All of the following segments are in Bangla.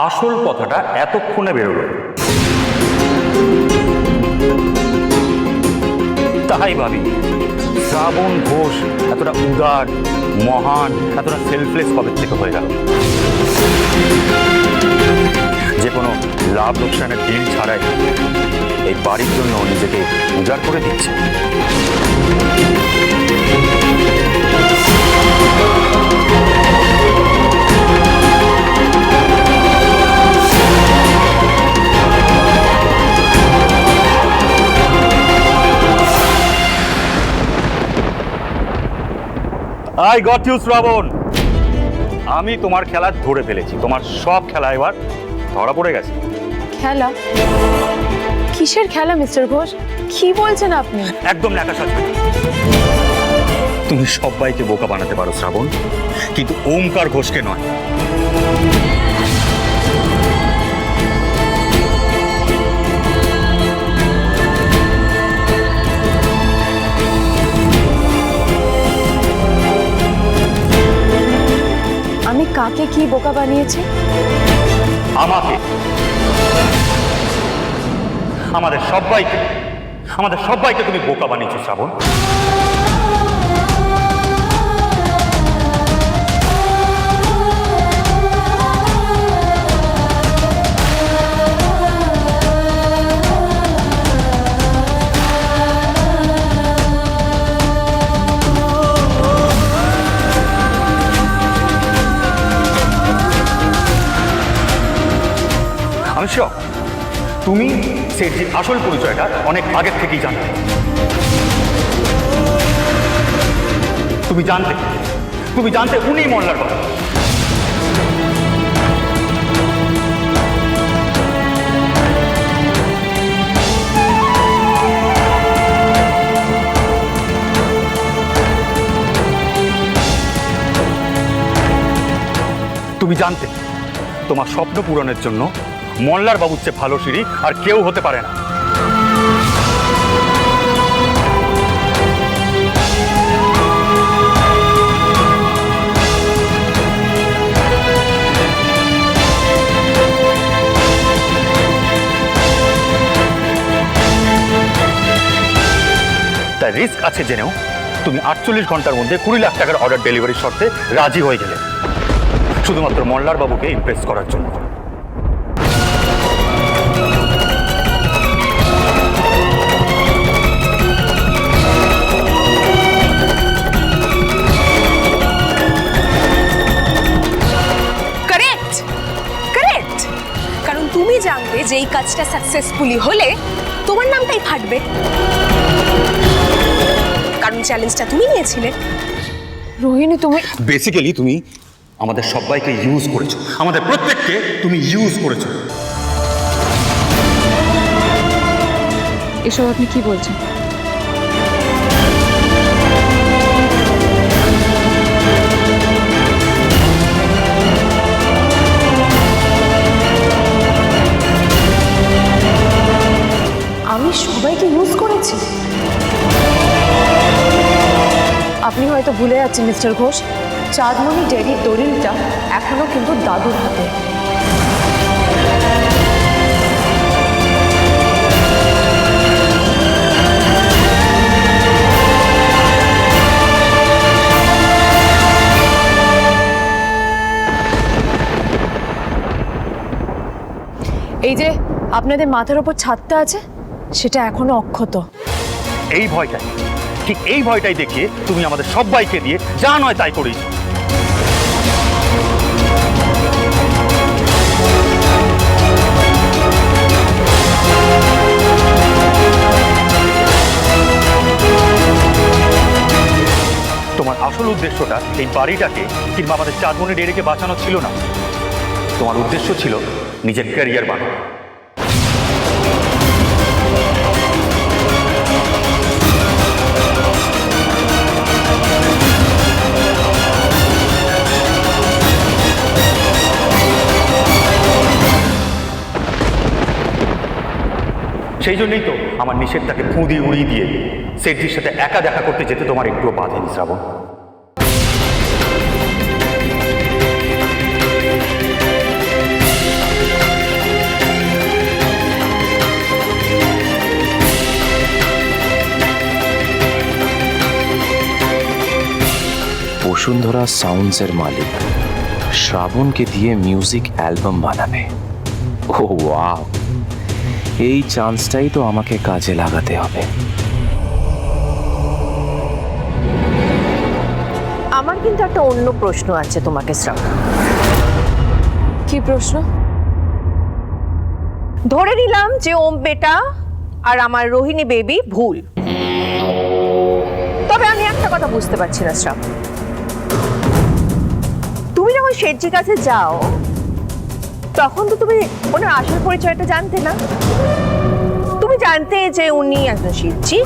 আসল কথাটা এতক্ষণে বেরোলো। তাই ভাবি শ্রাবণ ঘোষ এতটা উদার, মহান, এতটা সেলফলেস কবে থেকে হয়ে গেল? যে কোনো লাভ লোকসানের ডিল ছাড়াই এই বাড়ির জন্য নিজেকে উজাড় করে দিচ্ছে। আই গট ইউ শ্রাবণ, আমি তোমার খেলা ধরে ফেলেছি। তোমার সব খেলা এবার ধরা পড়ে গেছে। খেলা? কিসের খেলা মিস্টার ঘোষ? কি বলছেন আপনি? একদম ন্যাকা সাজবে। তুমি সবাইকে বোকা বানাতে পারো শ্রাবণ, কিন্তু ওমকার ঘোষকে নয়। আমি কাকে কি বোকা বানিয়েছি? আমাকে, আমাদের সবাইকে তুমি বোকা বানিয়েছো শ্রাবণ। আমি শিওর তুমি সেটির আসল পরিচয়টা অনেক আগের থেকেই জানতে। তুমি জানতে উনি মল্লার কথা। তুমি জানতে তোমার স্বপ্ন পূরণের জন্য মল্লার বাবুর চেয়ে ভালো সিঁড়ি আর কেউ হতে পারে না। তাই রিস্ক আছে জেনেও তুমি 48 ঘন্টার মধ্যে 20 লাখ টাকার অর্ডার ডেলিভারির শর্তে রাজি হয়ে গেলে, শুধুমাত্র মল্লার বাবুকে ইমপ্রেস করার জন্য। কারণ তুমি জানবে যে এই কাজটা সাকসেসফুলি হলে তোমার নামটাই ফাটবে, কারণ চ্যালেঞ্জটা তুমি নিয়েছিলে। রোহিণী, তুমি বেসিক্যালি তুমি আমাদের সবাইকে ইউজ করেছো, আমাদের প্রত্যেককে তুমি ইউজ করেছো। এসব আপনি কি বলছেন? আমি সবাইকে ইউজ করেছি? আপনি হয়তো ভুলে যাচ্ছেন মিস্টার ঘোষ, চাঁদমণি ডেয়ারির দলিলটা এখনো কিন্তু দাদুর হাতে। এই যে আপনাদের মাথার ওপর ছাদটা আছে, সেটা এখনো অক্ষত। এই ভয়টাই, ঠিক এই ভয়টাই দেখিয়ে তুমি আমাদের সবাইকে দিয়ে যা নয় তাই করেছ। তোমার আসল উদ্দেশ্যটা এই বাড়িটাকে কিংবা আমাদের চাঁদমণি ডেয়ারিকে বাঁচানো ছিল না। তোমার উদ্দেশ্য ছিল নিজের ক্যারিয়ার বানানো। সেই জন্যই তো আমার নিষেধটাকে ফুঁ উড়িয়ে দিয়ে সেটজির সাথে একা দেখা করতে যেতে তোমার একটুও বাধেনি শ্রাবণ। বসুন্ধরা সাউন্ডসের মালিক শ্রাবণকে দিয়ে মিউজিক অ্যালবাম বানাবে। ও ওয়াও, এই চান্সটাই তো আমাকে কাজে লাগাতে হবে। আমার কিন্তু একটা অন্য প্রশ্ন আছে তোমাকে, শ্রাবণ। কি প্রশ্ন? ধরে নিলাম যে ওম বেটা আর আমার রোহিণী বেবি ভুল, তবে আমি একটা কথা বুঝতে পারছি না শ্রাবণ, তুমি যখন শেঠজির কাছে যাও তখন তো তুমি ওনার আসল পরিচয়টা জানতে না? তুমি জানতে যে উনি একজন শিল্পী,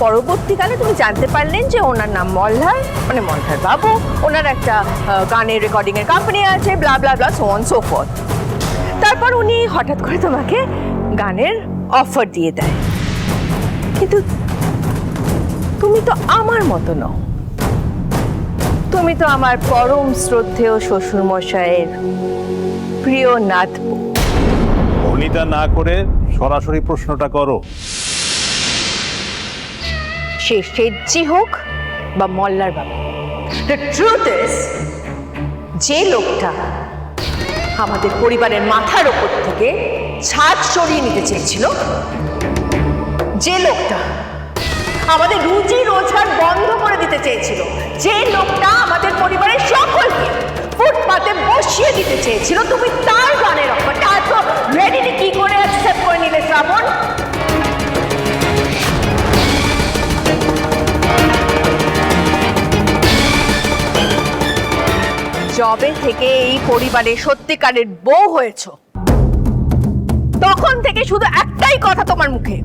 পরবর্তীকালে তুমি জানতে পারলেন যে ওনার নাম মল্লার, মানে মল্লার বাবু, ওনার একটা গানের রেকর্ডিং এর কোম্পানি আছে, ব্লা ব্লা ব্লা, সো অন সো ফর্থ। তারপর উনি হঠাৎ করে তোমাকে গানের অফার দিয়ে দেয়, কিন্তু তুমি তো আমার মতো নও, তুমি তো আমার পরম শ্রদ্ধেয় শ্বশুর মশাইয়ের প্রিয় নাতবু। ভনিতা না করে সরাসরি প্রশ্নটা করো। সে শেঠজি হোক বা মল্লার বাবা, দ্য ট্রুথ ইজ, যে লোকটা আমাদের পরিবারের মাথার ওপর থেকে ছাদ সরিয়ে নিতে চেয়েছিল, যে লোকটা আমাদের রুজি রোজগার বন্ধ করে দিতে চেয়েছিল, যে লোকটা আমাদের পরিবারের সকলকে ফুটপাতে বসিয়ে দিতে চেয়েছিল, তুমি তার গানের অফারটা এত রেডিলি কি করে অ্যাকসেপ্ট করে নিলে শ্রাবণ? জবে থেকে এই পরিবারের সত্যিকারের বউ হয়েছো, তখন থেকে শুধু একটাই কথা তোমার মুখে,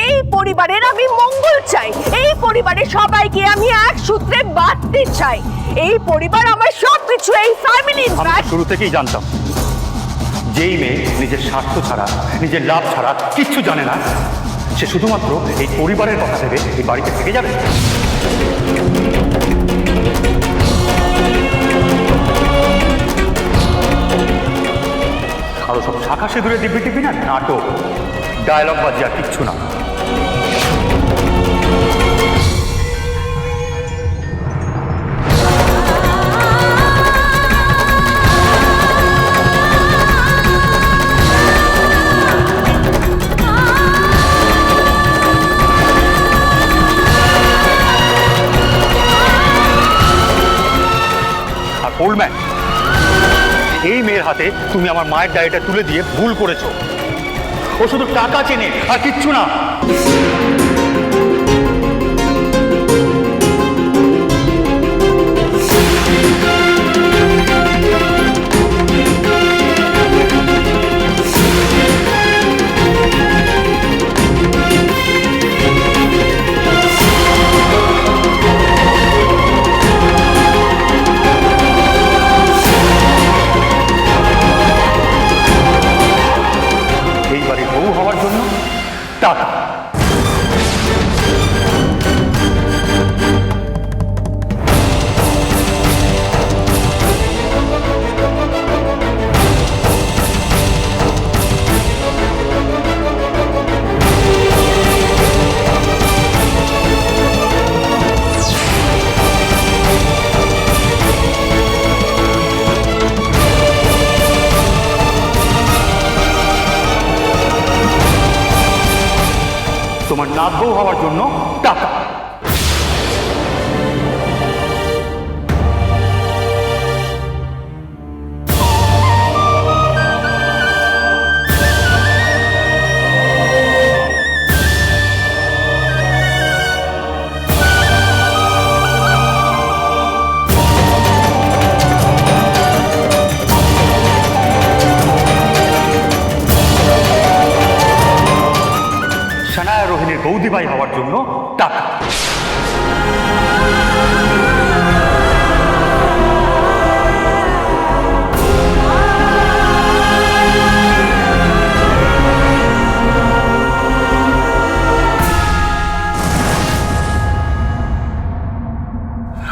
এই পরিবারের আমি মঙ্গল চাই, এই পরিবারের সবাইকে আমি এক সূত্রে বাঁধতে চাই, এই পরিবার আমার সবকিছু, এই ফ্যামিলি। আমি শুরু থেকেই জানতাম যেই মেয়ে নিজের স্বার্থ ছাড়া, নিজের লাভ ছাড়া কিচ্ছু জানে না, সে শুধুমাত্র এই পরিবারের কথা ভেবে এই বাড়িতে থেকে যাবে। আরো সব শাখা সেদুরে দিব্যি টিপি না, নাটক, ডায়লগ বাজি আর কিচ্ছু না। আর ওল্ড এই মেয়ের হাতে তুমি আমার মায়ের ডায়েরিটা তুলে দিয়ে ভুল করেছো। ও শুধু টাকা চেনে আর কিচ্ছু না। টাকা। তোমার নাতবউ হওয়ার জন্য টাকা। সানায়া রোহিণীর বৌদিভাই হওয়ার জন্য টাকা।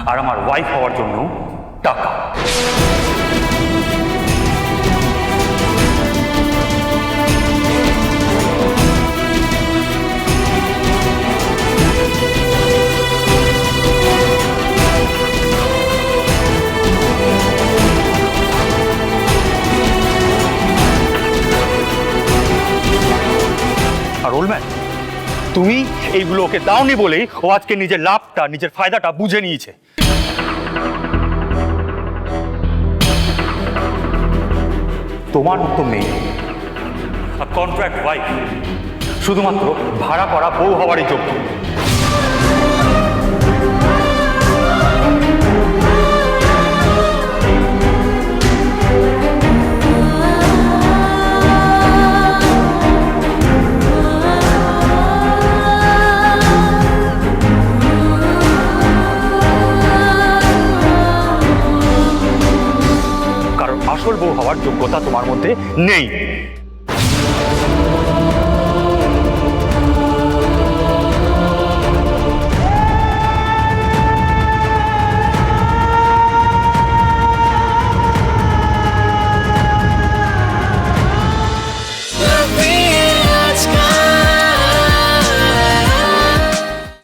আর আমার ওয়াইফ হওয়ার জন্য টাকা। রোলম্যান, তুমি এইগুলো ওকে দাওনি বলেই ও আজকে নিজের লাভটা নিজের ফায়দাটা বুঝে নিয়েছে। তোমার মতো মেয়ে কন্ট্রাক্ট ওয়াইফ শুধুমাত্র ভাড়া করা বউ হওয়ারই যোগ্য। কারণ আসল বউ হওয়ার যোগ্যতা তোমার মধ্যে নেই।